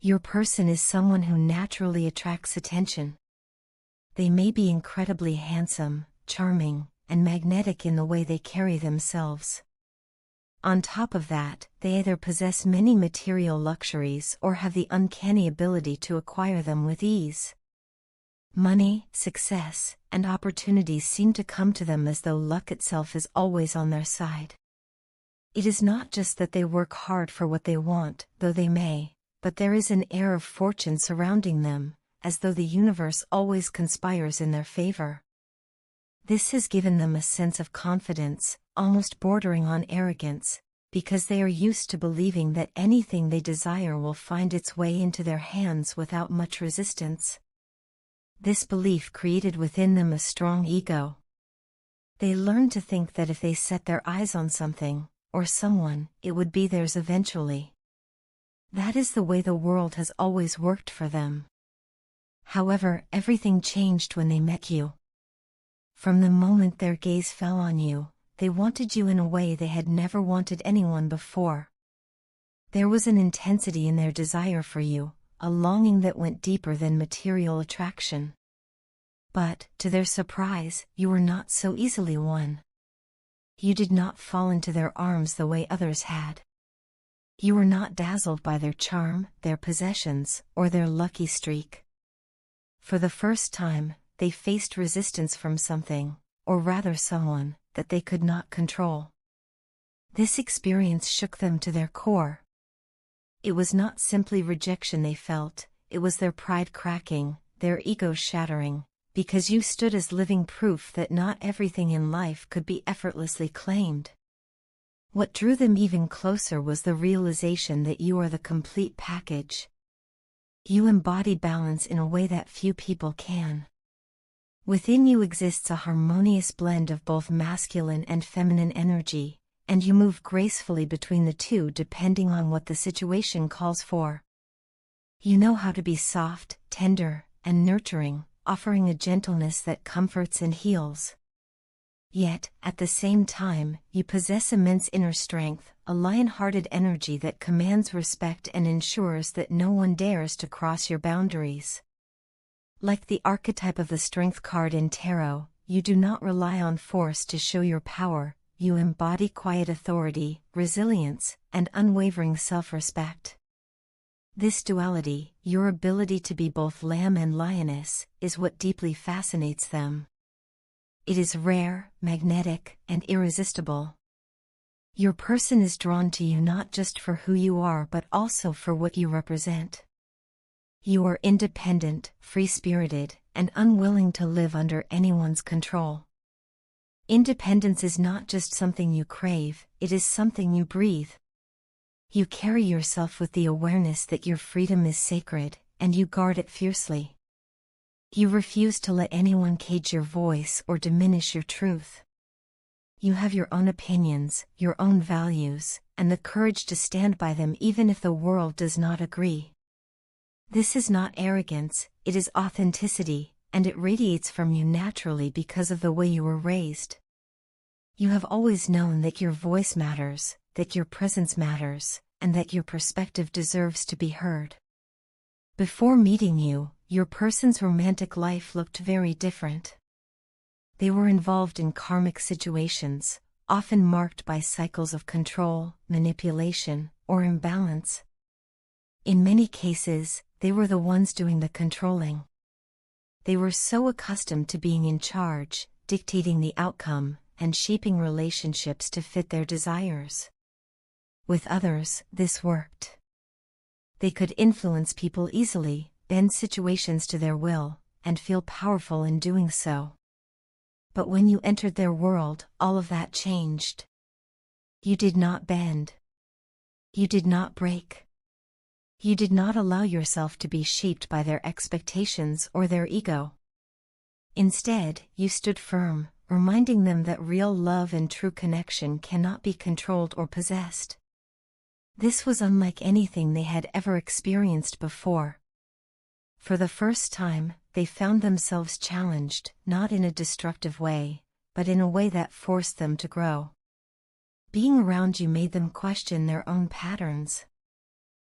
Your person is someone who naturally attracts attention. They may be incredibly handsome, charming, and magnetic in the way they carry themselves. On top of that, they either possess many material luxuries or have the uncanny ability to acquire them with ease. Money, success, and opportunities seem to come to them as though luck itself is always on their side. It is not just that they work hard for what they want, though they may, but there is an air of fortune surrounding them, as though the universe always conspires in their favor. This has given them a sense of confidence, almost bordering on arrogance, because they are used to believing that anything they desire will find its way into their hands without much resistance. This belief created within them a strong ego. They learn to think that if they set their eyes on something, or someone, it would be theirs eventually. That is the way the world has always worked for them. However, everything changed when they met you. From the moment their gaze fell on you, they wanted you in a way they had never wanted anyone before. There was an intensity in their desire for you, a longing that went deeper than material attraction. But, to their surprise, you were not so easily won. You did not fall into their arms the way others had. You were not dazzled by their charm, their possessions, or their lucky streak. For the first time, they faced resistance from something, or rather someone, that they could not control. This experience shook them to their core. It was not simply rejection they felt, it was their pride cracking, their ego shattering, because you stood as living proof that not everything in life could be effortlessly claimed. What drew them even closer was the realization that you are the complete package. You embody balance in a way that few people can. Within you exists a harmonious blend of both masculine and feminine energy, and you move gracefully between the two depending on what the situation calls for. You know how to be soft, tender, and nurturing, offering a gentleness that comforts and heals. Yet, at the same time, you possess immense inner strength, a lion-hearted energy that commands respect and ensures that no one dares to cross your boundaries. Like the archetype of the strength card in tarot, you do not rely on force to show your power, you embody quiet authority, resilience, and unwavering self-respect. This duality, your ability to be both lamb and lioness, is what deeply fascinates them. It is rare, magnetic, and irresistible. Your person is drawn to you not just for who you are but also for what you represent. You are independent, free-spirited, and unwilling to live under anyone's control. Independence is not just something you crave, it is something you breathe. You carry yourself with the awareness that your freedom is sacred, and you guard it fiercely. You refuse to let anyone cage your voice or diminish your truth. You have your own opinions, your own values, and the courage to stand by them even if the world does not agree. This is not arrogance, it is authenticity, and it radiates from you naturally because of the way you were raised. You have always known that your voice matters, that your presence matters, and that your perspective deserves to be heard. Before meeting you, your person's romantic life looked very different. They were involved in karmic situations, often marked by cycles of control, manipulation, or imbalance. In many cases, they were the ones doing the controlling. They were so accustomed to being in charge, dictating the outcome, and shaping relationships to fit their desires. With others, this worked. They could influence people easily, bend situations to their will, and feel powerful in doing so. But when you entered their world, all of that changed. You did not bend. You did not break. You did not allow yourself to be shaped by their expectations or their ego. Instead, you stood firm, reminding them that real love and true connection cannot be controlled or possessed. This was unlike anything they had ever experienced before. For the first time, they found themselves challenged, not in a destructive way, but in a way that forced them to grow. Being around you made them question their own patterns.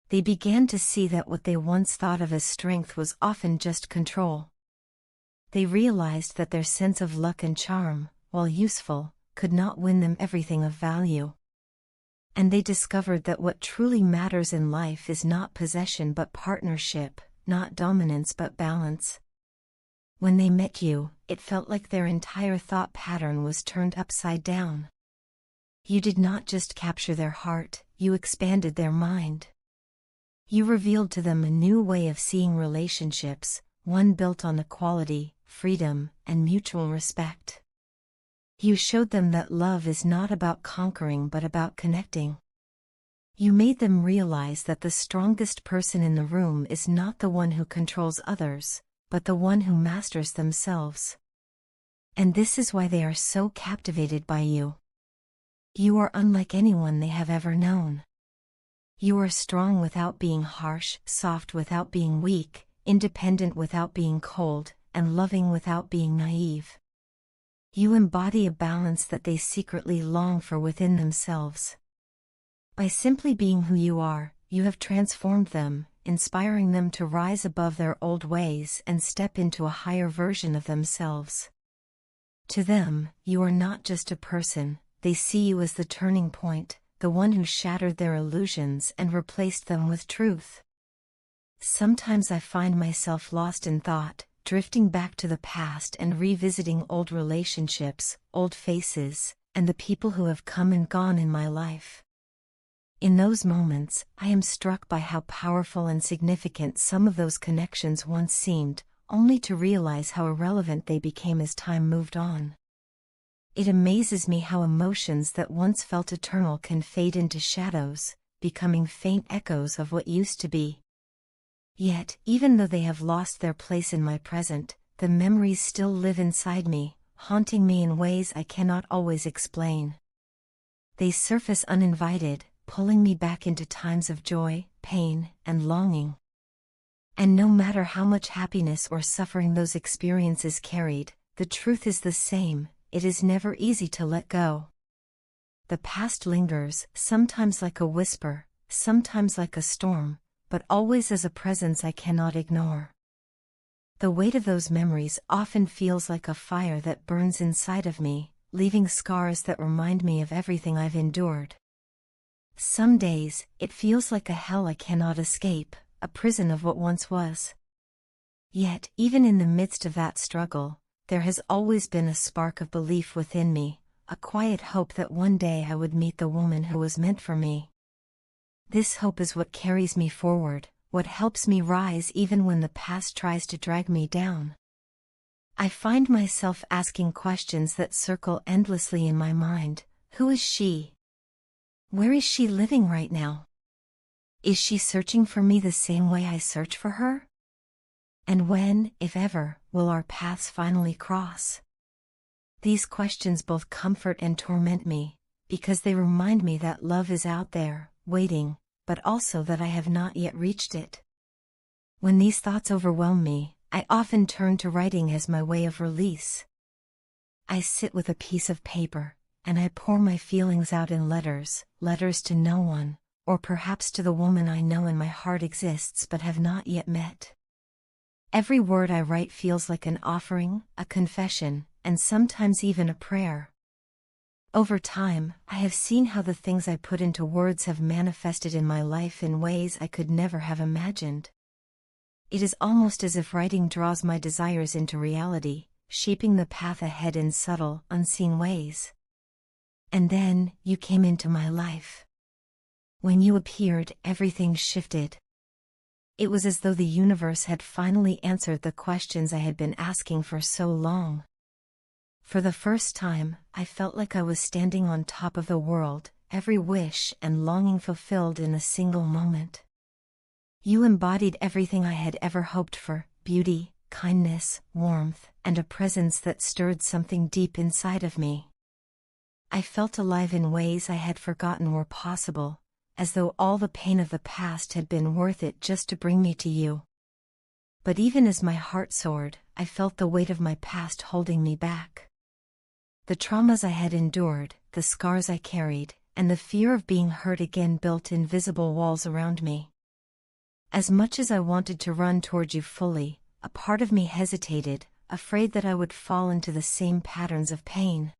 They began to see that what they once thought of as strength was often just control. They realized that their sense of luck and charm, while useful, could not win them everything of value. And they discovered that what truly matters in life is not possession but partnership, not dominance but balance. When they met you, it felt like their entire thought pattern was turned upside down. You did not just capture their heart, you expanded their mind. You revealed to them a new way of seeing relationships, one built on equality, freedom, and mutual respect. You showed them that love is not about conquering but about connecting. You made them realize that the strongest person in the room is not the one who controls others, but the one who masters themselves. And this is why they are so captivated by you. You are unlike anyone they have ever known. You are strong without being harsh, soft without being weak, independent without being cold, and loving without being naive. You embody a balance that they secretly long for within themselves. By simply being who you are, you have transformed them, inspiring them to rise above their old ways and step into a higher version of themselves. To them, you are not just a person, they see you as the turning point, the one who shattered their illusions and replaced them with truth. Sometimes I find myself lost in thought, drifting back to the past and revisiting old relationships, old faces, and the people who have come and gone in my life. In those moments, I am struck by how powerful and significant some of those connections once seemed, only to realize how irrelevant they became as time moved on. It amazes me how emotions that once felt eternal can fade into shadows, becoming faint echoes of what used to be. Yet, even though they have lost their place in my present, the memories still live inside me, haunting me in ways I cannot always explain. They surface uninvited, pulling me back into times of joy, pain, and longing. And no matter how much happiness or suffering those experiences carried, the truth is the same: it is never easy to let go. The past lingers, sometimes like a whisper, sometimes like a storm, but always as a presence I cannot ignore. The weight of those memories often feels like a fire that burns inside of me, leaving scars that remind me of everything I've endured. Some days, it feels like a hell I cannot escape, a prison of what once was. Yet, even in the midst of that struggle, there has always been a spark of belief within me, a quiet hope that one day I would meet the woman who was meant for me. This hope is what carries me forward, what helps me rise even when the past tries to drag me down. I find myself asking questions that circle endlessly in my mind. Who is she? Where is she living right now? Is she searching for me the same way I search for her? And when, if ever, will our paths finally cross? These questions both comfort and torment me, because they remind me that love is out there, waiting, but also that I have not yet reached it. When these thoughts overwhelm me, I often turn to writing as my way of release. I sit with a piece of paper, and I pour my feelings out in letters to no one, or perhaps to the woman I know in my heart exists but have not yet met. Every word I write feels like an offering, a confession, and sometimes even a prayer. Over time, I have seen how the things I put into words have manifested in my life in ways I could never have imagined. It is almost as if writing draws my desires into reality, shaping the path ahead in subtle, unseen ways. And then, you came into my life. When you appeared, everything shifted. It was as though the universe had finally answered the questions I had been asking for so long. For the first time, I felt like I was standing on top of the world, every wish and longing fulfilled in a single moment. You embodied everything I had ever hoped for: beauty, kindness, warmth, and a presence that stirred something deep inside of me. I felt alive in ways I had forgotten were possible, as though all the pain of the past had been worth it just to bring me to you. But even as my heart soared, I felt the weight of my past holding me back. The traumas I had endured, the scars I carried, and the fear of being hurt again built invisible walls around me. As much as I wanted to run toward you fully, a part of me hesitated, afraid that I would fall into the same patterns of pain.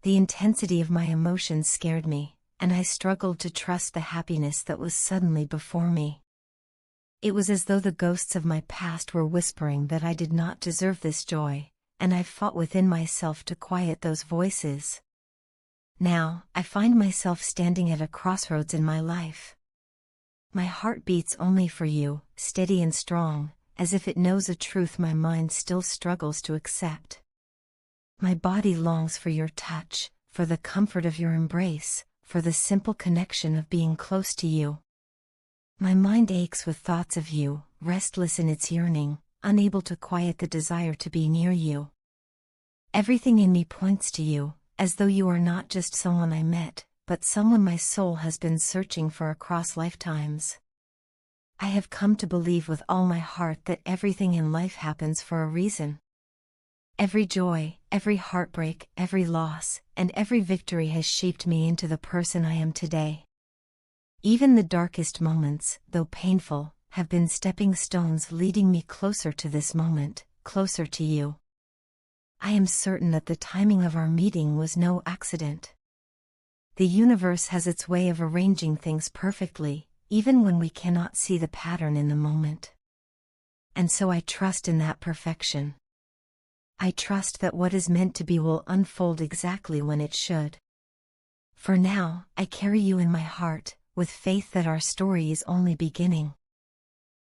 The intensity of my emotions scared me, and I struggled to trust the happiness that was suddenly before me. It was as though the ghosts of my past were whispering that I did not deserve this joy, and I fought within myself to quiet those voices. Now, I find myself standing at a crossroads in my life. My heart beats only for you, steady and strong, as if it knows a truth my mind still struggles to accept. My body longs for your touch, for the comfort of your embrace, for the simple connection of being close to you. My mind aches with thoughts of you, restless in its yearning, unable to quiet the desire to be near you. Everything in me points to you, as though you are not just someone I met, but someone my soul has been searching for across lifetimes. I have come to believe with all my heart that everything in life happens for a reason. Every joy, every heartbreak, every loss, and every victory has shaped me into the person I am today. Even the darkest moments, though painful, have been stepping stones leading me closer to this moment, closer to you. I am certain that the timing of our meeting was no accident. The universe has its way of arranging things perfectly, even when we cannot see the pattern in the moment. And so I trust in that perfection. I trust that what is meant to be will unfold exactly when it should. For now, I carry you in my heart, with faith that our story is only beginning.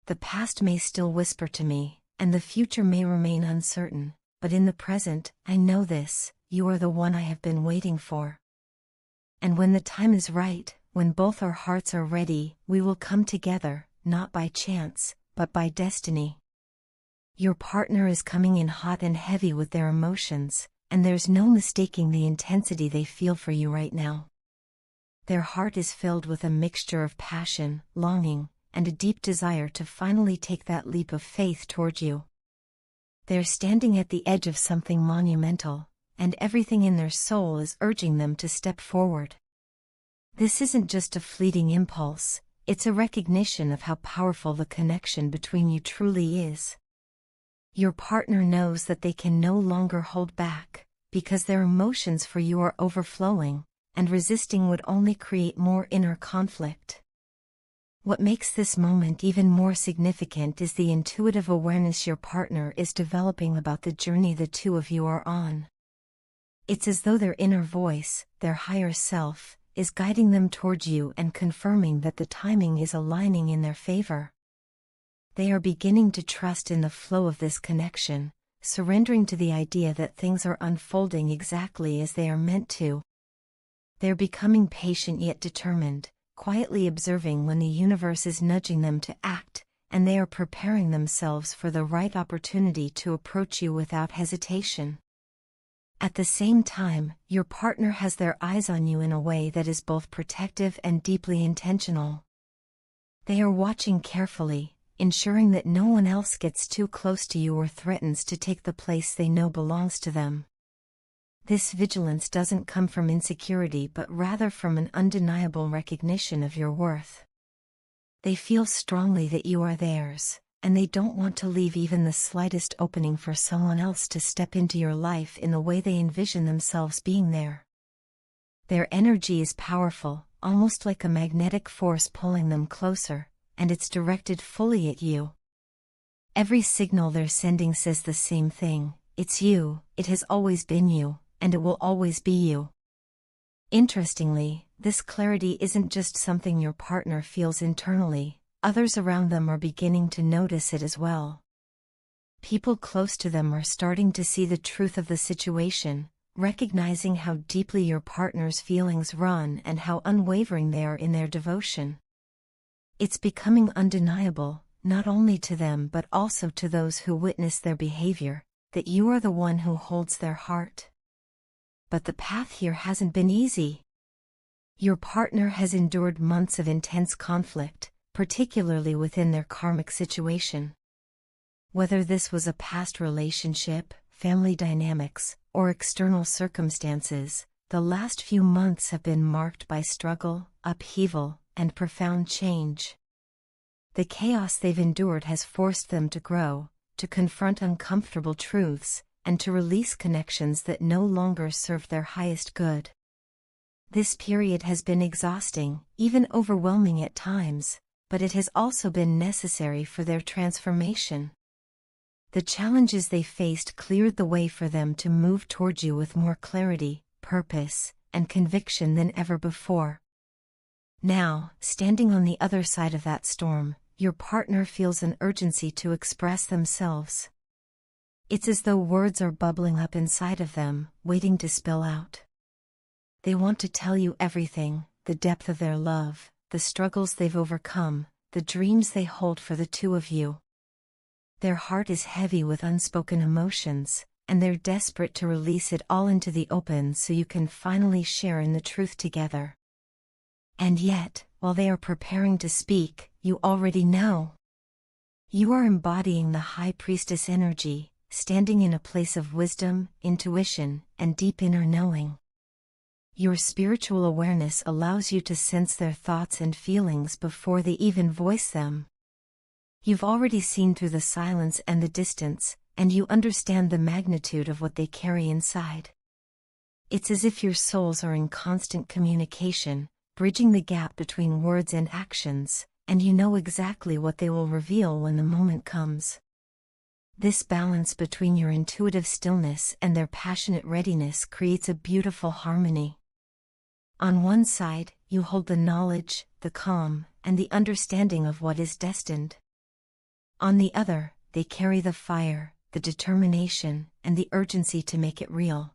The past may still whisper to me, and the future may remain uncertain, but in the present, I know this: you are the one I have been waiting for. And when the time is right, when both our hearts are ready, we will come together, not by chance, but by destiny. Your partner is coming in hot and heavy with their emotions, and there's no mistaking the intensity they feel for you right now. Their heart is filled with a mixture of passion, longing, and a deep desire to finally take that leap of faith toward you. They're standing at the edge of something monumental, and everything in their soul is urging them to step forward. This isn't just a fleeting impulse, it's a recognition of how powerful the connection between you truly is. Your partner knows that they can no longer hold back, because their emotions for you are overflowing, and resisting would only create more inner conflict. What makes this moment even more significant is the intuitive awareness your partner is developing about the journey the two of you are on. It's as though their inner voice, their higher self, is guiding them towards you and confirming that the timing is aligning in their favor. They are beginning to trust in the flow of this connection, surrendering to the idea that things are unfolding exactly as they are meant to. They're becoming patient yet determined, quietly observing when the universe is nudging them to act, and they are preparing themselves for the right opportunity to approach you without hesitation. At the same time, your partner has their eyes on you in a way that is both protective and deeply intentional. They are watching carefully, ensuring that no one else gets too close to you or threatens to take the place they know belongs to them. This vigilance doesn't come from insecurity but rather from an undeniable recognition of your worth. They feel strongly that you are theirs, and they don't want to leave even the slightest opening for someone else to step into your life in the way they envision themselves being there. Their energy is powerful, almost like a magnetic force pulling them closer, and it's directed fully at you. Every signal they're sending says the same thing: it's you, it has always been you, and it will always be you. Interestingly, this clarity isn't just something your partner feels internally, others around them are beginning to notice it as well. People close to them are starting to see the truth of the situation, recognizing how deeply your partner's feelings run and how unwavering they are in their devotion. It's becoming undeniable, not only to them but also to those who witness their behavior, that you are the one who holds their heart. But the path here hasn't been easy. Your partner has endured months of intense conflict, particularly within their karmic situation. Whether this was a past relationship, family dynamics, or external circumstances, the last few months have been marked by struggle, upheaval, and profound change. The chaos they've endured has forced them to grow, to confront uncomfortable truths, and to release connections that no longer serve their highest good. This period has been exhausting, even overwhelming at times, but it has also been necessary for their transformation. The challenges they faced cleared the way for them to move toward you with more clarity, purpose, and conviction than ever before. Now, standing on the other side of that storm, your partner feels an urgency to express themselves. It's as though words are bubbling up inside of them, waiting to spill out. They want to tell you everything, the depth of their love, the struggles they've overcome, the dreams they hold for the two of you. Their heart is heavy with unspoken emotions, and they're desperate to release it all into the open so you can finally share in the truth together. And yet, while they are preparing to speak, you already know. You are embodying the High Priestess energy, standing in a place of wisdom, intuition, and deep inner knowing. Your spiritual awareness allows you to sense their thoughts and feelings before they even voice them. You've already seen through the silence and the distance, and you understand the magnitude of what they carry inside. It's as if your souls are in constant communication, bridging the gap between words and actions, and you know exactly what they will reveal when the moment comes. This balance between your intuitive stillness and their passionate readiness creates a beautiful harmony. On one side, you hold the knowledge, the calm, and the understanding of what is destined. On the other, they carry the fire, the determination, and the urgency to make it real.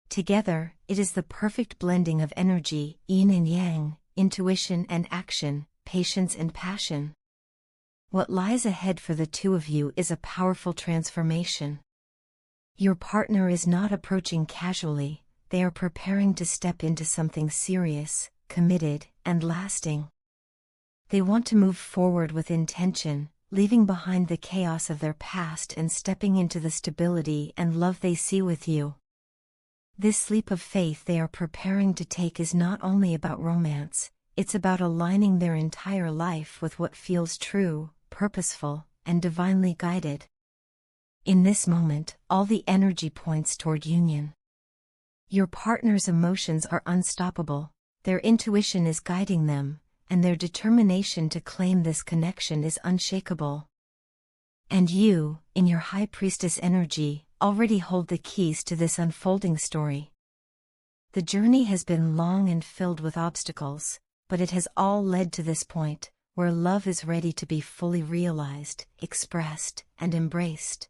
Together, it is the perfect blending of energy, yin and yang, intuition and action, patience and passion. What lies ahead for the two of you is a powerful transformation. Your partner is not approaching casually. They are preparing to step into something serious, committed, and lasting. They want to move forward with intention, leaving behind the chaos of their past and stepping into the stability and love they see with you. This leap of faith they are preparing to take is not only about romance, it's about aligning their entire life with what feels true, purposeful, and divinely guided. In this moment, all the energy points toward union. Your partner's emotions are unstoppable, their intuition is guiding them, and their determination to claim this connection is unshakable. And you, in your High Priestess energy, already hold the keys to this unfolding story. The journey has been long and filled with obstacles, but it has all led to this point, where love is ready to be fully realized, expressed, and embraced.